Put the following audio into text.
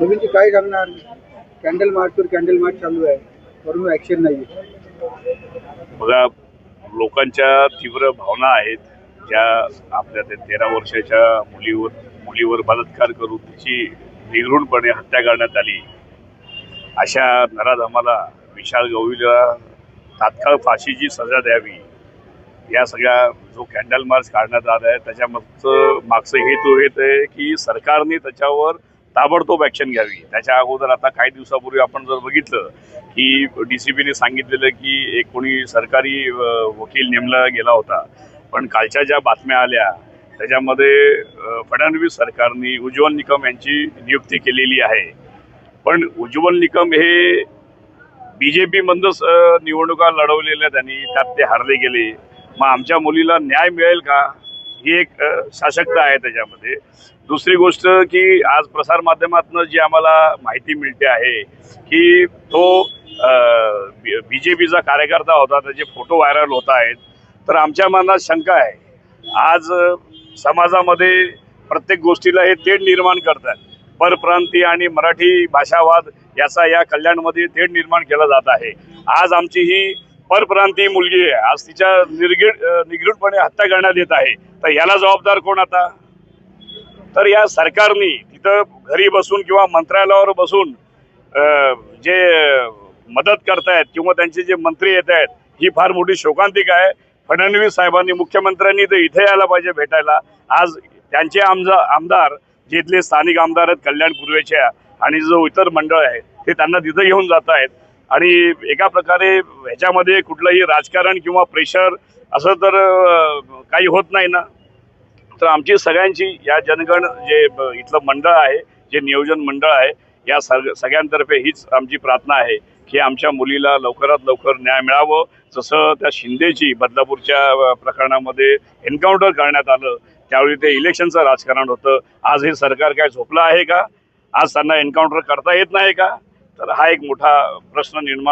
नवीन काय करणार? कॅन्डल मार्च चालू आहे, वरून ऍक्शन नाही. बघा, लोकांच्या तीव्र भावना आहेत ज्या आपल्या 13 वर्षाच्या मुलीवर बलात्कार करून तिची निर्घृणपणे हत्या करण्यात आली. अशा नराधमाला विशाल गवळीला तात्काळ फाशीची सजा द्यावी. या सगळ्या जो कॅन्डल मार्च काढण्यात आला आहे त्याच्या मागचं हेतू हेच आहे की सरकारने त्याच्यावर ताबडतोब ॲक्शन घ्यावी. त्याच्या अगोदर आता काही दिवसापूर्वी आपण जर बघितलं की DCPने सांगितलेलं की एक कोणी सरकारी वकील नेमला गेला होता, पण कालच्या ज्या बातम्या आल्या त्याच्यामध्ये फडणवीस सरकारने उज्ज्वल निकम यांची नियुक्ती केलेली आहे. पण उज्ज्वल निकम हे BJP मधूनच निवडणुका लढवलेल्या त्यांनी, त्यात ते हारले गेले. मग आमच्या मुलीला न्याय मिळेल का, ही एक शासकता आहे त्याच्यामध्ये. दुसरी गोष्ट की आज प्रसारमाध्यमातून जी आम्हाला माहिती मिळते आहे की तो BJPचा कार्यकर्ता होता, त्याचे फोटो व्हायरल होत आहेत. तर आमच्या मनात शंका आहे. आज समाजामध्ये प्रत्येक गोष्टीला हे तेढ निर्माण करतात. परप्रांतीय आणि मराठी भाषावाद याचा या कल्याणमध्ये तेढ निर्माण केला जात आहे. आज आमची ही परप्रांतीय मुलगी आहे, आज तिच्या निर्घृणपणे हत्या करण्यात येत आहे. तर याला जबाबदार कोण आता? तर या सरकारने तिथं घरी बसून किंवा मंत्रालयावर बसून जे मदत करतायत किंवा त्यांचे जे मंत्री येत आहेत, ही फार मोठी शोकांतिका आहे. फडणवीस साहेबांनी, मुख्यमंत्र्यांनी तर इथे यायला पाहिजे भेटायला. आज त्यांचे आमदार जे इथले स्थानिक आमदार आहेत कल्याण पूर्वेच्या आणि जो इतर मंडळ आहे ते त्यांना तिथं घेऊन जात आहेत. आणि एका प्रकारे ह्याच्यामध्ये कुठलंही राजकारण किंवा प्रेशर असं तर काही होत नाही ना. तर आमची सगळ्यांची या जनगण जे इथलं मंडळ आहे, जे नियोजन मंडळ आहे, या सगळ्यांतर्फे हीच आमची प्रार्थना आहे की आमच्या मुलीला लवकरात लवकर न्याय मिळावं. जसं त्या शिंदेची बदलापूरच्या प्रकरणामध्ये एन्काउंटर करण्यात आलं, त्यावेळी ते इलेक्शनचं राजकारण होतं. आज हे सरकार काय झोपलं आहे का? आज त्यांना एन्काउंटर करता येत नाही का? तर हा एक मोठा प्रश्न निर्माण